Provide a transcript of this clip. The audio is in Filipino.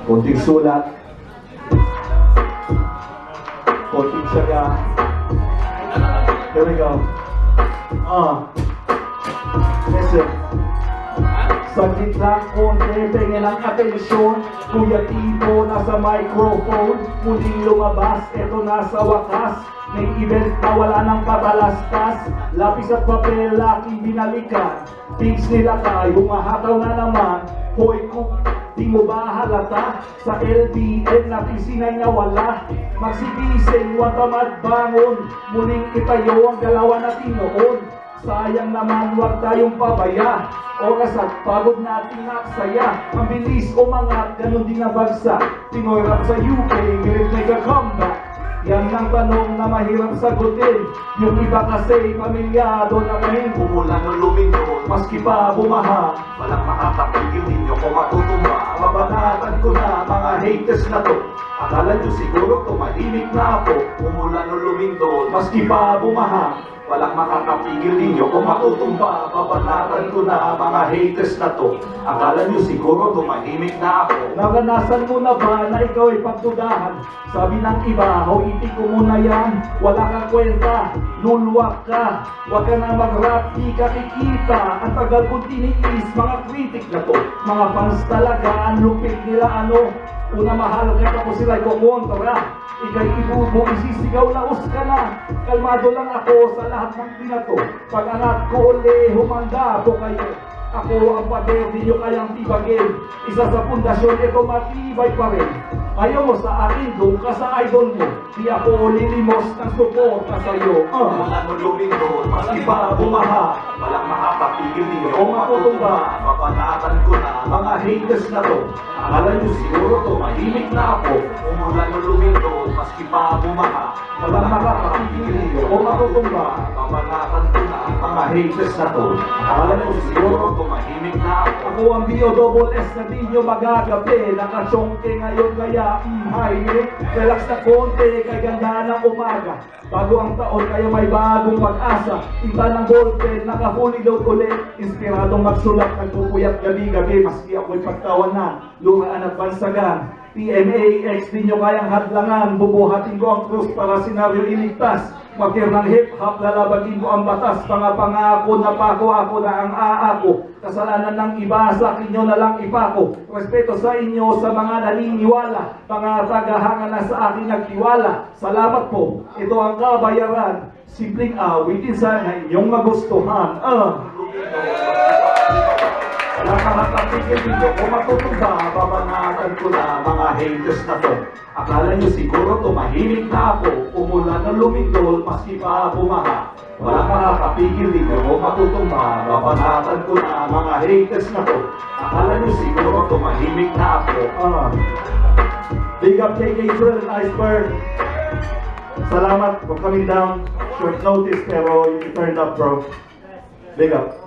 Konting sulat, konting syaga. Here we go. Listen. Saglit lang, konti, pengen ang atensyon. Kuya Tito, nasa microphone. Muling lumabas, eto nasa wakas. May event na wala ng patalastas. Lapis at papel, aking binalikan. Pigs nila tayo, mahataw na naman. Hoy, kung di mo ba halata? Sa LBM na pisina niya wala. Magsigising, huwag tamad bangon. Muling itayo ang dalawa natin noon. Sayang naman, huwag tayong pabaya. Oras at pagod natin naksaya. Ang bilis umangat, ganun din nabagsak. Pinoy rap sa UK, ngirit make a comeback. Yan ang tanong na mahirap sagutin. Yung iba kasi pamilyado na ngayon. Umulan o lumindol, Maski pa bumaha, walang makakapigil ninyo kung matutumba. mabanatan ko na mga haters na to. Akala nyo siguro tumahimik na ako. Umulan o lumindol, Maski pa bumaha, walang makakapigil ninyo kung matutumba. Babanatan ko na mga haters na to. Akala nyo siguro tumahimik na ako. naranasan mo na ba na ikaw ay pagdudahan? Sabi ng iba, itik ko muna yan. Wala kang kwenta, lulwak ka. Huwag ka na mag-rap, di ka kikita. Ang tagal kong tiniis, mga kritik na to. Mga fans talaga, ang lupit nila ano. Una mahal ka, tapos sila'y kukontra. Ika'y ibubo, isisigaw, laos ka na. Kalmado lang ako sa lahat ng binato. Pag angat ko uli, humanda po kayo. Ako ang pader, di nyo kayang tibagin. Isa sa pundasyon, ito matibay pa rin. Ayaw mo sa akin, doon ka sa idol mo. Di ako lilimos ng suporta sa'yo. Umulan o lumindol, Maski pa bumaha, walang makakapigil ninyo o matutumba. Babanatan ko na Mga haters na to, akala nyo siguro tumahimik na ako. Umulan o lumindol, maski pa bumaha, walang makakapigil o matutumba. babanatan ko na Mga haters na to, akala nyo siguro tumahimik na ako. ako ang B.O.S. na di nyo magagabi. Nakasyongke ngayon kaya highway. Relax na konti, kay ganda ng umaga. Bago ang taon kaya may bagong pag-asa. Tinta ng ballpen, naka-fully load ulit. Inspiradong magsulat, nagpupuyat gabi-gabi. Maski ako'y pagtawanan, lumaan at bansagan. PMAX, di nyo kayang hadlangan. Bubuhatin ko ang krus para senaryo iligtas. Makir ng hip-hop, lalabagin ko ang batas. Mga pangako na pako, ako na ang aako. Kasalanan ng iba, sa akin nyo na lang ipako. Respeto sa inyo, sa mga naniniwala. Mga tagahanga na sa akin nagtiwala. Salamat po, ito ang kabayaran. Simpleng awitin sana inyong magustuhan. Walang makakapigil ninyo kung matutumba. Babanatan ko na mga haters na to. Akala nyo siguro tumahimik na ako. Umulan o lumindol, maski pa bumaha, walang makakapigil ninyo kung matutumba. Babanatan ko na mga haters na to. Akala nyo siguro tumahimik na ako. Big up KK Drill and Iceberg. Salamat for coming down. Short notice pero you turned up, bro. Big up.